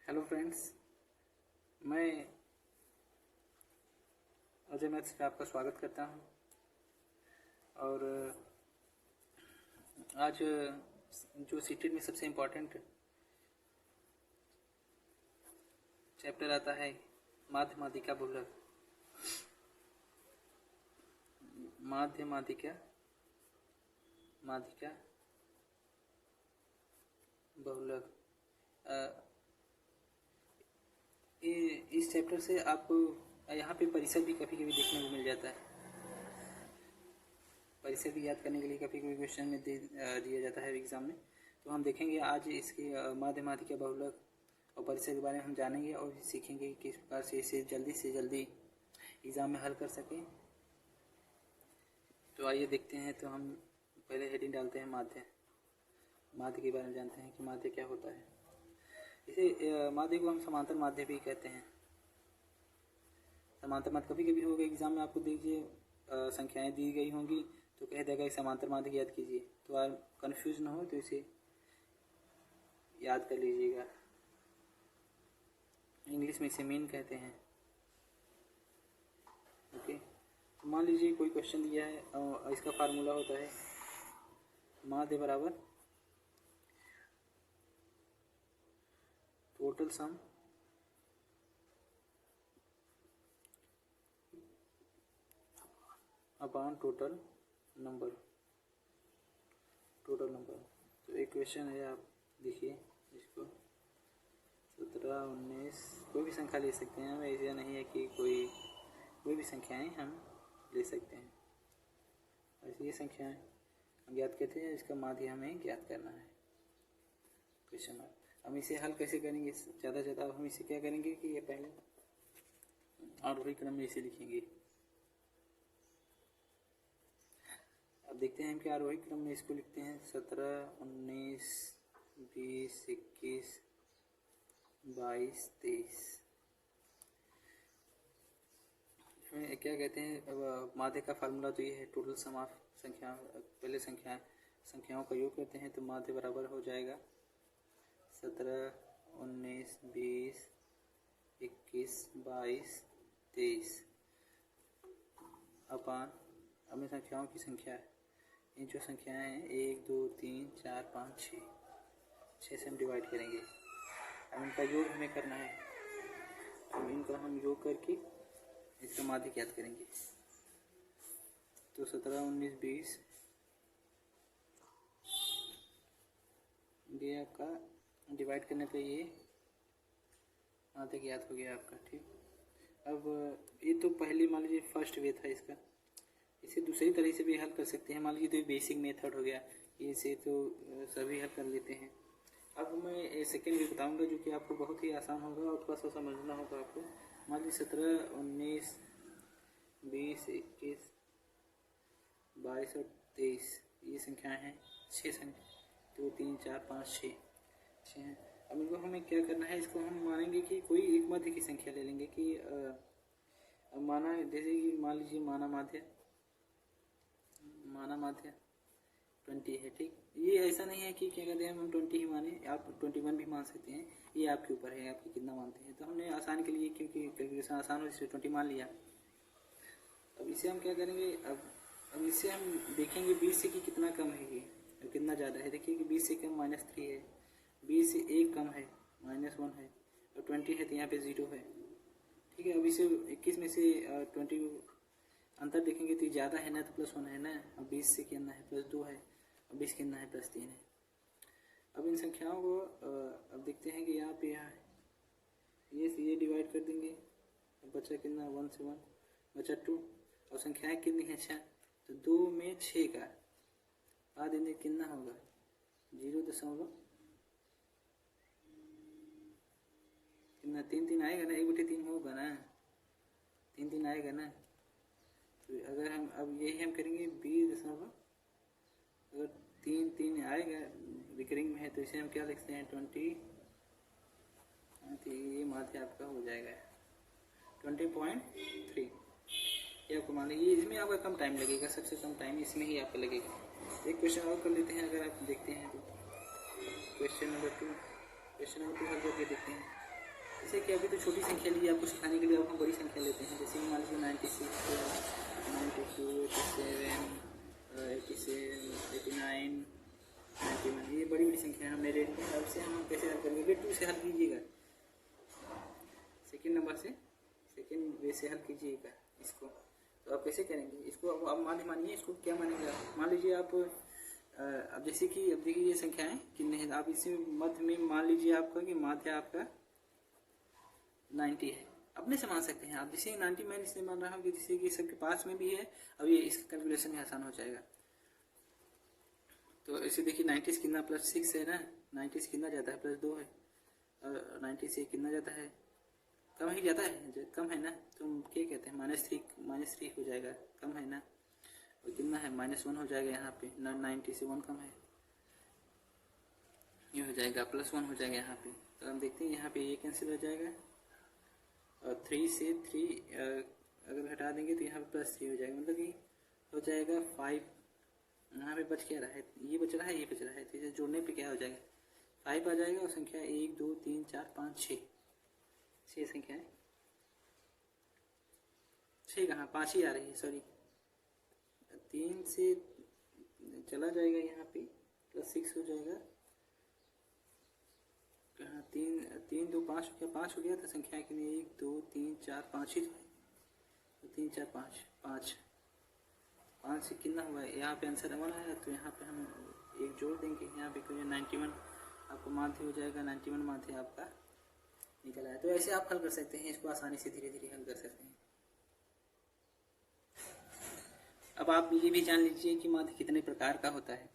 Hello friends, मैं Ajay maths में आपका स्वागत करता हूं। और आज जो सीटेट में सबसे इम्पोर्टेंट चैप्टर आता है माध्यमादिका बहुलक। माध्यमादिका बहुलक। इस चैप्टर से आपको यहाँ पे परिसर भी कभी कभी देखने को मिल जाता है। परिसर भी याद करने के लिए कभी कभी क्वेश्चन में दिया जाता है एग्जाम में। तो हम देखेंगे आज इसके माध्यमादिका बहुलक और परिसर के बारे में हम जानेंगे और सीखेंगे किस प्रकार से इसे जल्दी से जल्दी एग्जाम में हल कर सकें। तो आइए देखते हैं। तो हम पहले हेडिंग डालते हैं माध्य के बारे में जानते हैं कि माध्य क्या होता है। इसे माध्य को हम समांतर माध्य भी कहते हैं। समांतर माध्य कभी कभी होगा एग्जाम में, आपको दीजिए संख्याएं दी गई होंगी तो कह देगा समांतर माध्य याद कीजिए। तो आप कंफ्यूज ना हो तो इसे याद कर लीजिएगा। इंग्लिश में इसे मीन कहते हैं। ओके, तो मान लीजिए कोई क्वेश्चन दिया है और इसका फार्मूला होता है माध्य बराबर total sum upon total number. तो एक क्वेश्चन है, आप देखिए इसको 17, 19 कोई भी संख्या ले सकते हैं। हमें ऐसा नहीं है कि कोई भी संख्याएं हम ले सकते हैं। ऐसी ये संख्याएं हम ज्ञात करते हैं, इसका माध्य हमें ज्ञात करना है। Question mark. हम इसे हल कैसे करेंगे? ज़्यादा हम इसे क्या करेंगे कि ये पहले आरोही क्रम में इसे लिखेंगे। अब देखते हैं हम कि आरोही क्रम में इसको लिखते हैं 17, 19, 20, 21, 22, 23। इसमें क्या कहते हैं? अब माध्य का फार्मूला तो ये है टोटल सम ऑफ संख्या। पहले संख्याओं का योग करते हैं तो माध्य बराबर हो जाएगा 17, 19, 20, 21, 22, 23 अपान अब संख्याओं की संख्या है। ये जो संख्याएं हैं 1, 2, 3, 4, 5, 6 से हम डिवाइड करेंगे। अब इनका योग हमें करना है, तो इनका हम योग करके इसका माध्य ज्ञात करेंगे। तो 17, 19, 20 ये आपका डिवाइड करने पे ये माध्य ज्ञात हो गया आपका। ठीक, अब ये तो पहले मान लीजिए फर्स्ट वे था इसका। इसे दूसरी तरह से भी हल कर सकते हैं। मान लीजिए तो ये बेसिक मेथड हो गया, इसे तो सभी हल कर लेते हैं। अब मैं सेकेंड वे बताऊंगा जो कि आपको बहुत ही आसान होगा और थोड़ा सा समझना होगा आपको। मान लीजिए 17, 19, 20, 21, 22 और 23 ये संख्याएं हैं। 6 संख्या 2, 3, 4, 5, 6 हैं। अब इनको हमें क्या करना है? इसको हम मानेंगे कि कोई एक माध्य की संख्या ले लेंगे कि माना, जैसे कि मान लीजिए माना माध्य 20 है। ठीक, ये ऐसा नहीं है कि क्या कहते हैं हम 20 ही माने, आप 21 भी मान सकते हैं। ये आपके ऊपर है, आपकी कितना मानते हैं। तो हमने आसान के लिए, क्योंकि कैलकुलेशन आसान हो इसलिए 20 मान लिया। अब इसे हम क्या करेंगे? अब इसे हम देखेंगे 20 से कि कितना कम है ये और कितना ज़्यादा है। देखिए कि 20 से कम -3 है, 20 से 1 कम है -1 है, और 20 है तो यहाँ पे 0 है। ठीक है, अब इसे 21 में से 20 अंतर देखेंगे तो ज़्यादा है ना, तो +1 है ना। अब 20 से कितना है? +2 है। अब 20 कितना है? +3 है। अब इन संख्याओं को अब देखते हैं कि यहाँ पे ये डिवाइड कर देंगे। अब बचा कितना? 1 से 1 बचा 2, और संख्याएं कितनी हैं? 6। तो 2 में 6 का बाद देंगे, कितना होगा? 0. कितना? 3 आएगा ना, 1/3 होगा ना, 3 आएगा ना। तो अगर हम अब यही हम करेंगे 20, अगर 3 आएगा रिकरिंग में है तो इसे हम क्या लिखते हैं? 20। तो ये माध्य आपका हो जाएगा 20.3। ये आपको मान लीजिए इसमें आपका कम टाइम लगेगा, सबसे कम टाइम इसमें ही आपका लगेगा। एक क्वेश्चन और कर लेते हैं, अगर आप देखते हैं तो क्वेश्चन नंबर 2 हल करके देखते हैं। जैसे कि अभी तो छोटी संख्या ली आपको सिखाने के लिए, अब हम बड़ी संख्या लेते हैं। जैसे मान लीजिए 96, 92, 87, 89, 91, ये बड़ी बड़ी संख्या हमने रेट की। अब से हम कैसे हल करेंगे? 2 से हल कीजिएगा, सेकेंड नंबर से सेकेंड वे से हल कीजिएगा इसको। तो आप कैसे करेंगे इसको? अब माध्य मानिए, इसको क्या मानेंगे आप? मान लीजिए आप अब जैसे कि अब देखिए ये संख्या है कितने हैं, आप इसी मध्य में मान लीजिए आपका कि माध्य आपका 90 है। अपने से मान सकते हैं आप, जैसे 90 मैं इसलिए मान रहा हूँ कि जैसे कि सबके पास में भी है, अब ये इसका कैलकुलेशन ही आसान हो जाएगा। तो इसे देखिए 90 से कितना प्लस 6 है ना, 90 से कितना जाता है प्लस 2 है, और 90 से कितना जाता है, कम ही जाता है, कम है ना, तो हम क्या कहते हैं -3 हो जाएगा, कम है ना, और कितना है -1 हो जाएगा यहाँ पे, 90 से 1 कम है, ये हो जाएगा +1 हो जाएगा यहाँ पे। तो हम देखते हैं यहाँ पे ये कैंसिल हो जाएगा, और 3 से 3 अगर हटा देंगे तो यहाँ पे +3 हो जाएगा, मतलब कि हो जाएगा 5। यहाँ पे बच क्या रहा है, ये बच रहा है, ये बच रहा है, तो इसे जोड़ने पे क्या हो जाएगा 5 आ जाएगा, और संख्या 1 2 3 4 5 6 संख्या है, 6 कहाँ 5 ही आ रही है, सॉरी 3 से चला जाएगा यहाँ पे +6 हो जाएगा, कहाँ 3 2 5 हो गया, 5 हो गया, तो संख्या के लिए 1 2 3 4 5 ही तो 3 4 5 5 से कितना हुआ है, यहाँ पे आंसर 1 आया, तो यहाँ पे हम 1 जोड़ देंगे, यहाँ पे करिए 91 आपको माध्य हो जाएगा, 91 माध्य आपका निकल आया। तो ऐसे आप हल कर सकते हैं, इसको आसानी से धीरे धीरे हल कर सकते हैं। अब आप ये भी जान लीजिए कि माध्य कितने प्रकार का होता है।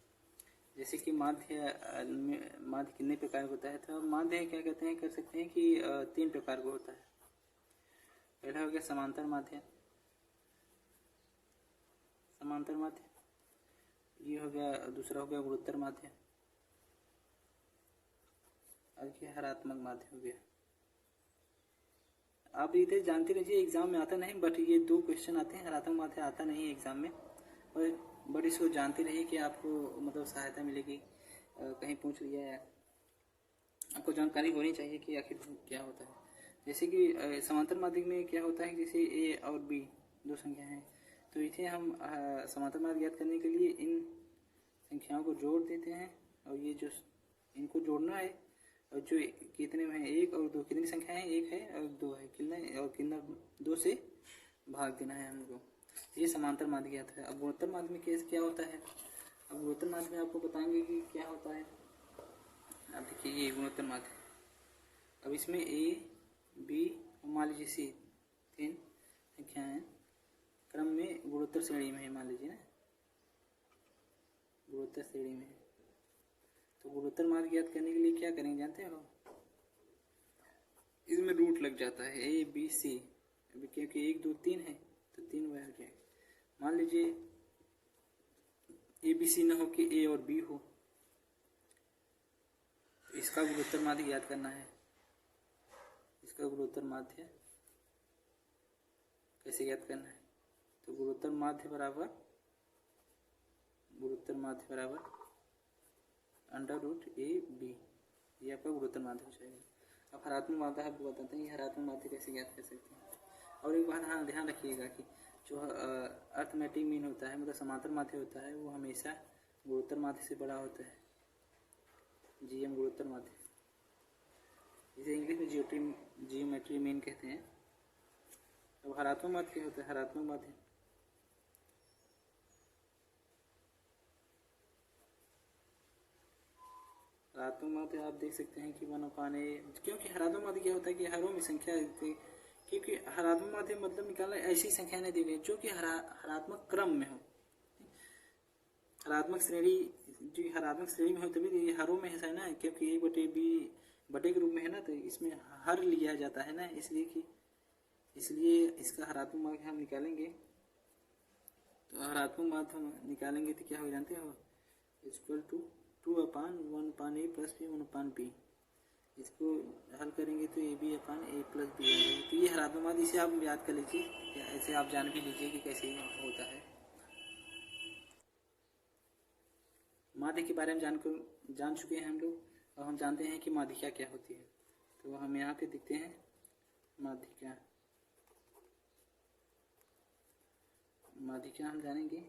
जैसे कि माध्य कितने प्रकार का होता है, तो माध्य क्या कहते हैं, कर सकते हैं कि 3 प्रकार का होता है। पहला हो गया समांतर माध्य, ये हो गया, दूसरा हो गया गुणोत्तर माध्य, और ये हरात्मक माध्य हो गया। आप इधर जानते रहिए, एग्जाम में आता नहीं, बट ये 2 क्वेश्चन आते हैं, हरात्मक माध्य आता नहीं है एग्जाम में, और बट इसको जानते रहिए कि आपको मतलब सहायता मिलेगी, कहीं पूछ लिया है, आपको जानकारी होनी चाहिए कि आखिर क्या होता है। जैसे कि समांतर माध्य में क्या होता है, जैसे ए और बी 2 संख्या हैं, तो इसे हम समांतर माध्य ज्ञात करने के लिए इन संख्याओं को जोड़ देते हैं, और ये जो इनको जोड़ना है, और जो कितने में है 1 और 2, कितनी संख्या है 1 है और 2 है, कितना 2 से भाग देना है हमको, ये समांतर माध्य ज्ञात है। अब गुणोत्तर माध्य में केस क्या होता है, अब गुणोत्तर माध्य में आपको बताएंगे कि क्या होता है। अब देखिए ये गुणोत्तर माध्य, अब इसमें ए बी मान लीजिए सी 3 संख्याएं हैं, क्रम में गुणोत्तर श्रेणी में है, मान लीजिए ना गुणोत्तर श्रेणी में है। तो गुणोत्तर माध्य ज्ञात करने के लिए क्या करेंगे जानते हो, इसमें रूट लग जाता है ए बी सी, क्योंकि 1 2 3 है तो 3 वह हो जाएगा। मान लीजिए ए बी सी ना हो कि ए और बी हो, इसका गुणोत्तर माध्य ज्ञात करना है। इसका गुणोत्तर माध्य कैसे ज्ञात करना है, तो गुणोत्तर माध्य बराबर √a/b, ये आपका गुणोत्तर माध्य हो जाएगा। अब हरात्मक माध्य आपको बताते हैं ये हरात्मक माध्य कैसे ज्ञात कर सकते हैं। और एक बात हाँ ध्यान रखिएगा कि जो अर्थमेटिक मीन होता है, मतलब समांतर माध्य होता है, वो हमेशा गुणोत्तर माध्य से बड़ा होता है, जीएम गुणोत्तर माध्य, इसे इंग्लिश में जियोमेट्री मीन कहते हैं। अब हरात्मक माध्य क्या होता है, हरात्मक माध्य आप देख सकते हैं कि 1/a, क्योंकि हरात्मक माध्य क्या होता है कि हरों में संख्या, क्योंकि हरात्मक माध्य मतलब निकालना ऐसी संख्या नहीं दी गई जो कि हरात्मक क्रम में हो, हरात्मक श्रेणी में हो, तभी हरों में ऐसा है ना, क्योंकि a/b बटे के रूप में है ना, तो इसमें हर लिया जाता है ना, इसलिए इसका हरात्मक माध्य हम निकालेंगे। तो हरात्मक माध्य हम निकालेंगे तो क्या हो जानते हो, equal to 2/1/a + b 1/b, इसको हल करेंगे तो ab/a + b आ जाएगा। तो ये हरात्मक माध्य, इसे आप याद कर लीजिए, ऐसे आप जान भी लीजिए कि कैसे होता है। माध्य के बारे में जान चुके हैं हम लोग, और हम जानते हैं कि माध्यिका क्या होती है। तो हम यहाँ पे देखते हैं माध्यिका। माध्यिका हम जानेंगे,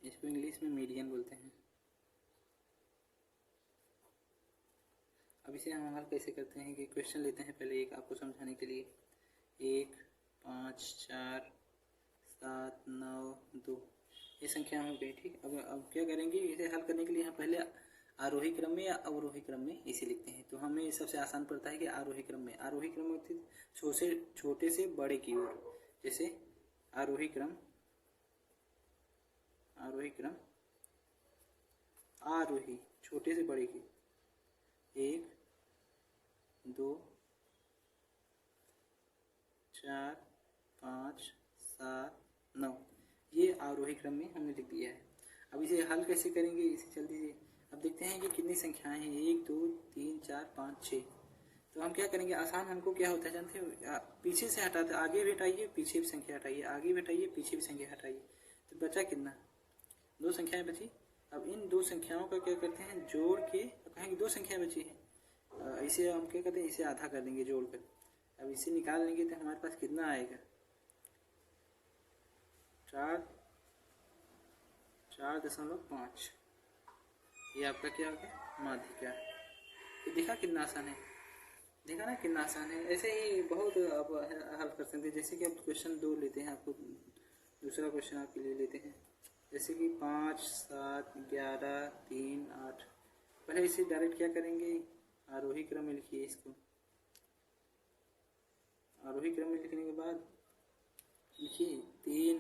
इसको इंग्लिश में मीडियन बोलते हैं। अब इसे हम हल कैसे करते हैं कि क्वेश्चन लेते हैं पहले एक आपको समझाने के लिए। 1, 5, 4, 7, 9, 2 ये संख्या हो गई, ठीक। अब क्या करेंगे, इसे हल करने के लिए हम पहले आरोही क्रम में या अवरोही क्रम में इसे लिखते हैं। तो हमें सबसे आसान पड़ता है कि आरोही क्रम में। आरोही क्रम होती है छोटे से बड़े की ओर। जैसे आरोही क्रम, आरोही क्रम, आरोही छोटे से बड़े की 1, 2, 4, 5, 7, 9 ये आरोही क्रम में हमने लिख दिया है। अब इसे हल कैसे करेंगे, इसे जल्दी से अब देखते हैं कि कितनी संख्याएं हैं। 1, 2, 3, 4, 5, 6। तो हम क्या करेंगे, आसान हमको क्या होता है जानते हैं, पीछे से हटाते, आगे भी हटाइए पीछे भी संख्या हटाइए, आगे भी हटाइए पीछे भी संख्या हटाइए। तो बचा कितना, 2 संख्याएं बची। अब इन 2 संख्याओं का क्या करते हैं, जोड़ के कहेंगे 2 संख्याएं बची हैं, इसे हम क्या करते हैं, इसे आधा कर देंगे जोड़कर। अब इसे निकाल लेंगे तो हमारे पास कितना आएगा, 4.5। ये आपका क्या हो गया, माध्यिका। तो देखा कितना आसान है, देखा ना कितना आसान है। ऐसे ही बहुत अब हल कर सकते हैं। जैसे कि अब क्वेश्चन 2 लेते हैं, आपको दूसरा क्वेश्चन आपके लिए लेते हैं। जैसे कि 5, 7, 11, 3, 8। पहले इसे डायरेक्ट क्या करेंगे, आरोही क्रम में लिखिए इसको। आरोही क्रम में लिखने के बाद लिखिए 3,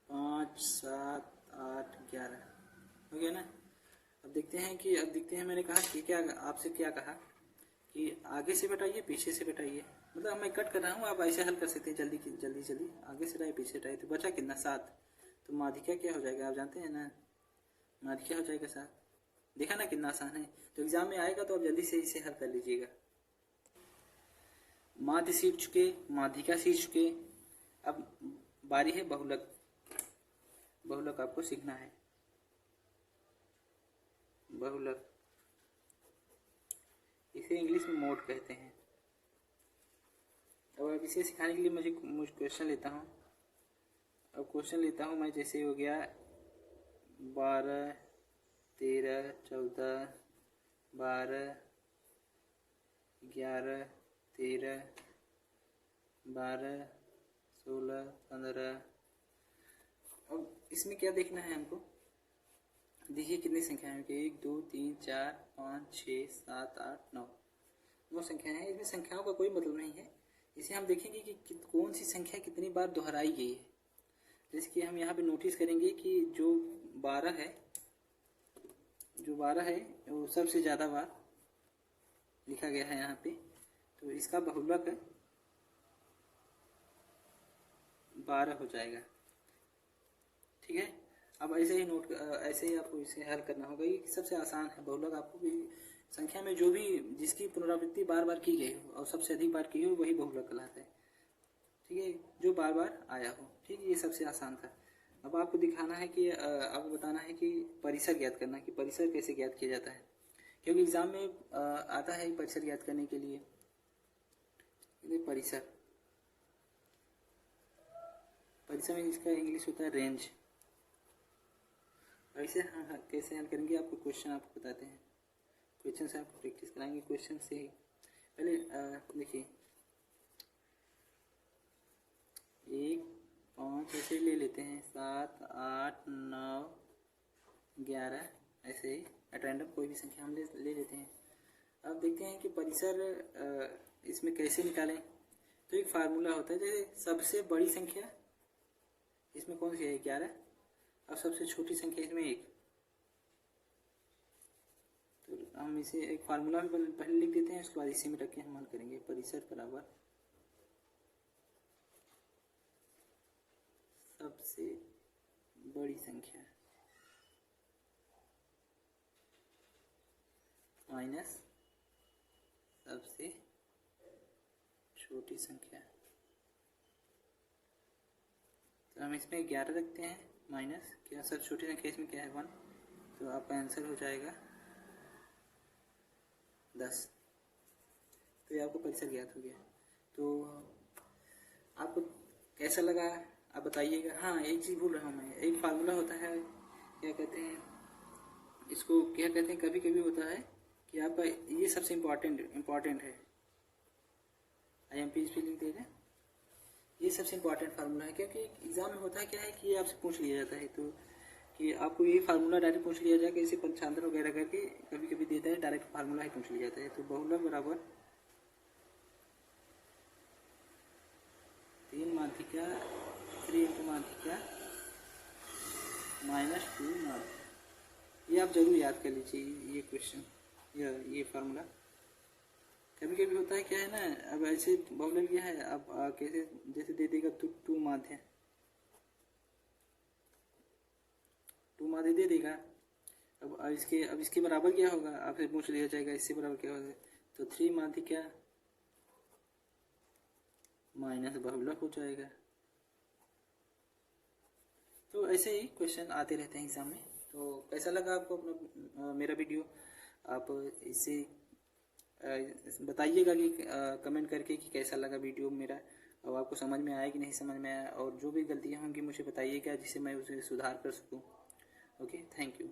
5, 7, 8, 11 हो गया ना। अब देखते हैं मैंने कहा कि क्या आपसे क्या कहा कि आगे से घटाइए पीछे से घटाइए। मतलब मैं कट कर रहा हूँ, आप ऐसे हल कर सकते हैं जल्दी जल्दी। आगे से हटाइए पीछे हटाइए, तो बचा कितना, 7। तो माध्यिका क्या हो जाएगा, आप जानते हैं ना, माध्यिका हो जाएगा 7। देखा ना कितना आसान है। तो एग्जाम में आएगा तो आप जल्दी से इसे हल कर लीजिएगा। माध्य सीख चुके, माध्यिका सीख चुके, अब बारी है बहुलक। बहुलक आपको सीखना है, बहुलक, इसे इंग्लिश में मोड कहते हैं। अब इसे सिखाने के लिए मुझे क्वेश्चन लेता हूँ। अब क्वेश्चन लेता हूँ मैं, जैसे हो गया 12, 13, 14, 12, 11, 13, 12, 16, 15। अब इसमें क्या देखना है हमको, देखिए कितनी संख्याएं हैं, 1, 2, 3, 4, 5, 6, 7, 8, 9 9 संख्याएं हैं। इसमें संख्याओं का कोई मतलब नहीं है। इसे हम देखेंगे कि कौन सी संख्या कितनी बार दोहराई गई है। जैसे कि हम यहाँ पे नोटिस करेंगे कि जो 12 है वो सबसे ज़्यादा बार लिखा गया है यहाँ पे, तो इसका बहुलक 12 हो जाएगा, ठीक है। अब ऐसे ही आपको इसे हल करना होगा। ये सबसे आसान है बहुलक। आपको भी संख्या में जो भी जिसकी पुनरावृत्ति बार बार की गई हो और सबसे अधिक बार की हो वही बहुलक कहलाता है, ठीक है, जो बार बार आया हो, ठीक है। ये सबसे आसान था। अब आपको दिखाना है कि आपको बताना है कि परिसर ज्ञात करना, कि परिसर कैसे ज्ञात किया जाता है, क्योंकि एग्जाम में आता है परिसर ज्ञात करने के लिए। परिसर में इसका इंग्लिश होता है रेंज। ऐसे हाँ कैसे हल करेंगे, आपको क्वेश्चन आपको बताते हैं, क्वेश्चन से आपको प्रैक्टिस कराएंगे। क्वेश्चन से ही पहले देखिए 1, 5 ऐसे ले लेते हैं, 7, 8, 9, 11 ऐसे ही एट रैंडम कोई भी संख्या हम ले लेते हैं। अब देखते हैं कि परिसर इसमें कैसे निकालें। तो एक फार्मूला होता है, जैसे सबसे बड़ी संख्या इसमें कौन सी है, 11। अब सबसे छोटी संख्या इसमें 1। तो हम इसे एक फार्मूला भी पहले लिख देते हैं, उसके बाद इसी में रख के हम हल करेंगे। परिसर बराबर सबसे बड़ी संख्या माइनस सबसे छोटी संख्या। तो हम इसमें 11 रखते हैं, माइनस क्या सबसे छोटी संख्या इसमें क्या है, 1। तो आपका आंसर हो जाएगा 10। तो ये आपको परिसर ज्ञात हो गया। तो आपको कैसा लगा आप बताइएगा। हाँ, एक चीज़ भूल रहा हूँ मैं, एक फार्मूला होता है, क्या कहते हैं इसको, क्या कहते हैं, कभी कभी होता है कि आपका ये सबसे इम्पॉर्टेंट है, IMP स्पेलिंग देगा, ये सबसे इम्पॉर्टेंट फार्मूला है, क्योंकि एग्जाम में होता है क्या है कि ये आपसे पूछ लिया जाता है, तो कि आपको ये फार्मूला डायरेक्ट पूछ लिया जाएगा, इसे पंचांतर वगैरह करके कभी कभी देता है, डायरेक्ट फार्मूला ही पूछ लिया जाता है। तो बहुलक बराबर 3 माध्यिका 3 इंटू माध्यिका -2 माध्यिका। ये आप जरूर याद कर लीजिए ये क्वेश्चन, ये फार्मूला। कभी कभी होता है क्या है ना, अब ऐसे बहुलक क्या है, अब कैसे जैसे दे देगा तो 2 माध्य दे देगा। अब इसके बराबर क्या होगा, आपसे पूछ लिया जाएगा इससे बराबर क्या होगा, तो 3 माध्यिका माइनस बहुलक हो जाएगा। तो ऐसे ही क्वेश्चन आते रहते हैं एग्जाम में। तो कैसा लगा आपको अपना मेरा वीडियो, आप इसे बताइएगा कि कमेंट करके कि कैसा लगा वीडियो मेरा, और आपको समझ में आया कि नहीं समझ में आया, और जो भी गलतियाँ होंगी मुझे बताइएगा जिससे मैं उसे सुधार कर सकूँ। Okay, thank you.